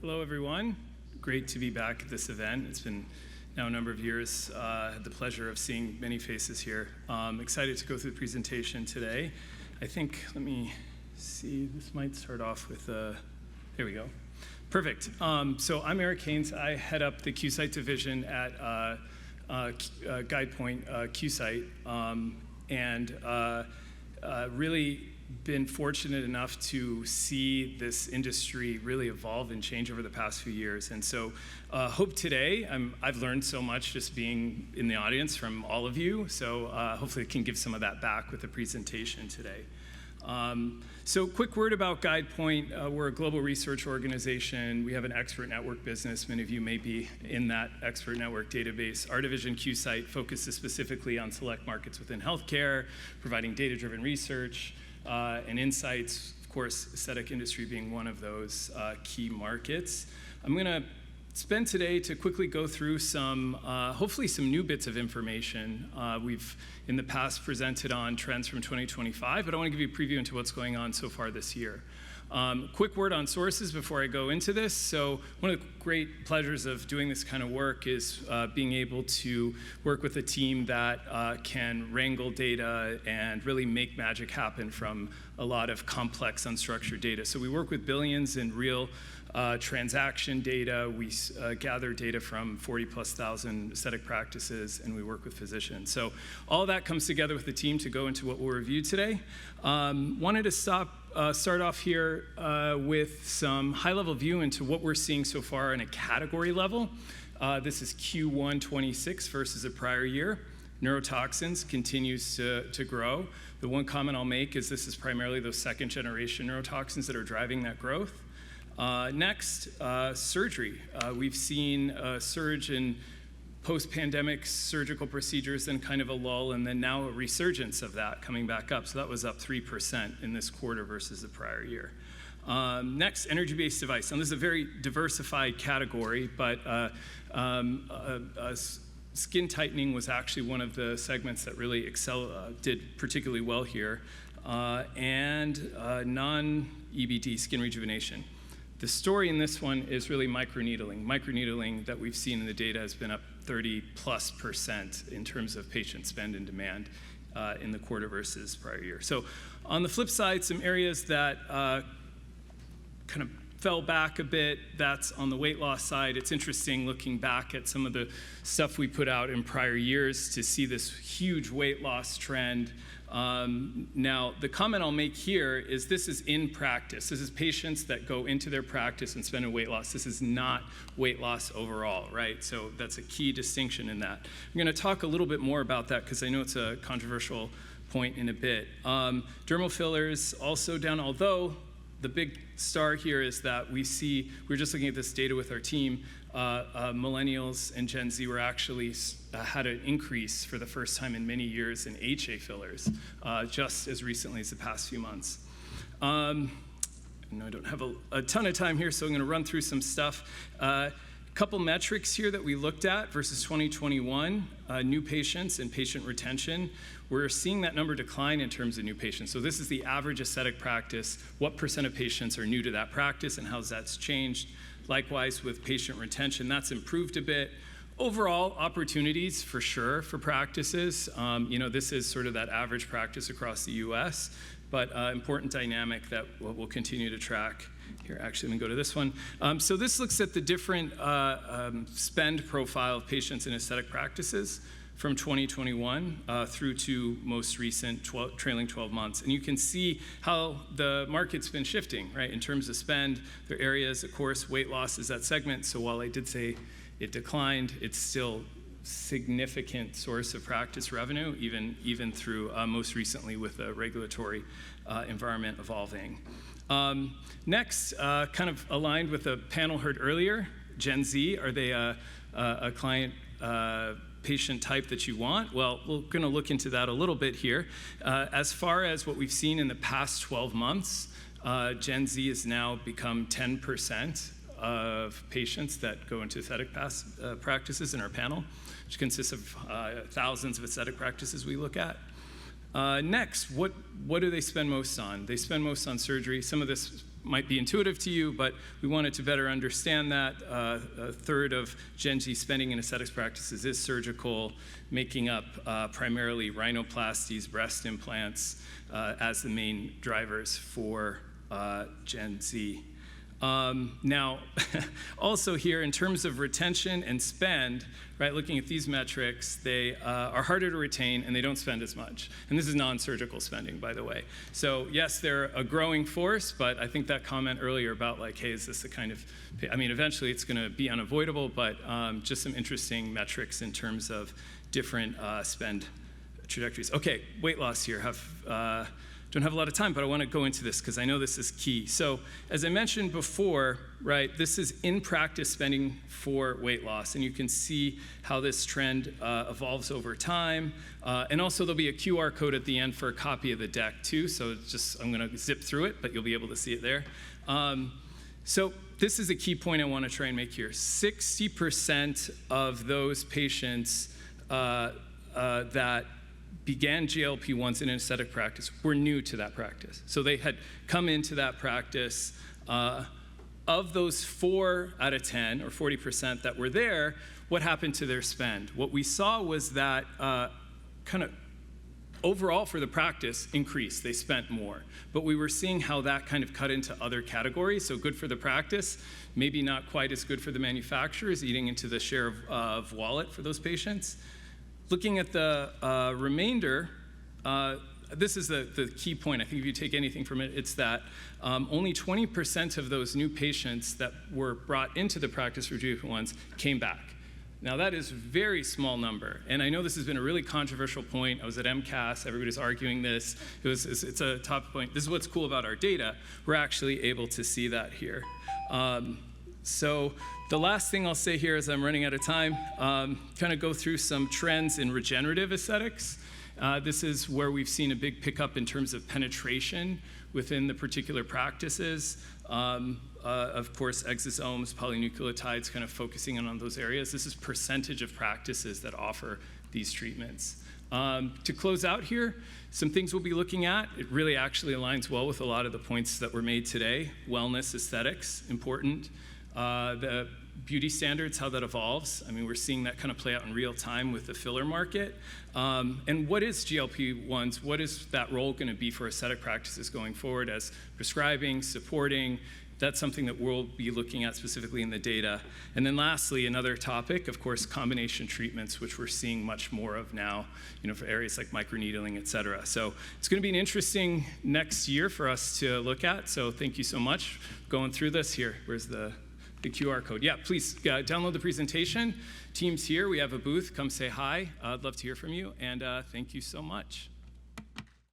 Hello, everyone. Great to be back at this event. It's been now a number of years. Had the pleasure of seeing many faces here. Excited to go through the presentation today. I think, let me see, this might start off with here we go. Perfect. So I'm Erik Haines. I head up the Qsight division at Guidepoint, Qsight, and really been fortunate enough to see this industry really evolve and change over the past few years. And so hope today, I've learned so much just being in the audience from all of you. So hopefully I can give some of that back with the presentation today. So quick word about Guidepoint. We're a global research organization. We have an expert network business. Many of you may be in that expert network database. Our division, Qsight, focuses specifically on select markets within healthcare, providing data-driven research and insights, of course, aesthetic industry being one of those key markets. I'm going to spend today to quickly go through some, hopefully some new bits of information. We've in the past presented on trends from 2025, but I want to give you a preview into what's going on so far this year. Quick word on sources before I go into this. So one of the great pleasures of doing this kind of work is being able to work with a team that can wrangle data and really make magic happen from a lot of complex unstructured data. So we work with billions in real transaction data. We gather data from 40,000+ aesthetic practices, and we work with physicians. So all that comes together with the team to go into what we'll review today. Wanted to start off here with some high-level view into what we're seeing so far in a category level. This is Q1 26 versus a prior year. Neurotoxins continues to grow. The one comment I'll make is this is primarily those second-generation neurotoxins that are driving that growth. Next, surgery. We've seen a surge in post-pandemic surgical procedures, then kind of a lull, and then now a resurgence of that coming back up. So that was up 3% in this quarter versus the prior year. Next, energy-based device. Now, this is a very diversified category, but skin tightening was actually one of the segments that really did particularly well here, and non-EBD, skin rejuvenation. The story in this one is really microneedling. Microneedling that we've seen in the data has been up 30+% in terms of patient spend and demand in the quarter versus prior year. So on the flip side, some areas that kind of fell back a bit, that's on the weight loss side. It's interesting looking back at some of the stuff we put out in prior years to see this huge weight loss trend. Now, the comment I'll make here is this is in practice. This is patients that go into their practice and spend a weight loss. This is not weight loss overall, right? So that's a key distinction in that. I'm going to talk a little bit more about that because I know it's a controversial point in a bit. Dermal fillers also down, although the big star here is that we're just looking at this data with our team, millennials and Gen Z were actually had an increase for the first time in many years in HA fillers, just as recently as the past few months. I know I don't have a ton of time here, so I'm going to run through some stuff. Couple metrics here that we looked at versus 2021, new patients and patient retention. We're seeing that number decline in terms of new patients. So this is the average aesthetic practice. What % of patients are new to that practice and how that's changed? Likewise with patient retention, that's improved a bit. Overall, opportunities for sure for practices. This is sort of that average practice across the US, but important dynamic that we'll continue to track. Here, actually, let me go to this one. So this looks at the different spend profile of patients in aesthetic practices from 2021 through to most recent trailing 12 months. And you can see how the market's been shifting, right? In terms of spend, there are areas, of course, weight loss is that segment. So while I did say it declined, it's still significant source of practice revenue, even through most recently with the regulatory environment evolving. Next, kind of aligned with the panel heard earlier, Gen Z, are they a client patient type that you want? Well, we're going to look into that a little bit here. As far as what we've seen in the past 12 months, Gen Z has now become 10% of patients that go into aesthetic practices in our panel, which consists of thousands of aesthetic practices we look at. Next, what do they spend most on? They spend most on surgery. Some of this might be intuitive to you, but we wanted to better understand that. A third of Gen Z spending in aesthetics practices is surgical, making up primarily rhinoplasties, breast implants as the main drivers for Gen Z. Now, also here, in terms of retention and spend, right, looking at these metrics, they are harder to retain and they don't spend as much. And this is non-surgical spending, by the way. So yes, they're a growing force, but I think that comment earlier about like, hey, is this the kind of, I mean, eventually it's gonna be unavoidable, but just some interesting metrics in terms of different spend trajectories. Okay, weight loss here. Don't have a lot of time, but I want to go into this because I know this is key. So as I mentioned before, right, this is in-practice spending for weight loss, and you can see how this trend evolves over time. And also there'll be a QR code at the end for a copy of the deck too, so just I'm going to zip through it, but you'll be able to see it there. So this is a key point I want to try and make here. 60% of those patients that began GLP-1s in an aesthetic practice were new to that practice. So they had come into that practice. Of those 4 out of 10, or 40% that were there, what happened to their spend? What we saw was that kind of overall for the practice increased. They spent more. But we were seeing how that kind of cut into other categories. So good for the practice, maybe not quite as good for the manufacturers, eating into the share of wallet for those patients. Looking at the remainder, this is the key point. I think if you take anything from it, it's that only 20% of those new patients that were brought into the practice for GLP-1s came back. Now that is a very small number, and I know this has been a really controversial point. I was at MCAS, everybody's arguing this. It's a top point. This is what's cool about our data. We're actually able to see that here. So the last thing I'll say here as I'm running out of time, kind of go through some trends in regenerative aesthetics. This is where we've seen a big pickup in terms of penetration within the particular practices. Of course, exosomes, polynucleotides, kind of focusing on those areas. This is percentage of practices that offer these treatments. To close out here, some things we'll be looking at. It really actually aligns well with a lot of the points that were made today. Wellness, aesthetics, important. The beauty standards, how that evolves. I mean, we're seeing that kind of play out in real time with the filler market. And what is GLP-1s? What is that role going to be for aesthetic practices going forward as prescribing, supporting? That's something that we'll be looking at specifically in the data. And then lastly, another topic, of course, combination treatments, which we're seeing much more of now, for areas like microneedling, et cetera. So it's going to be an interesting next year for us to look at. So thank you so much for going through this here. Where's the QR code? Yeah, please download the presentation. Team's here. We have a booth. Come say hi. I'd love to hear from you. And thank you so much.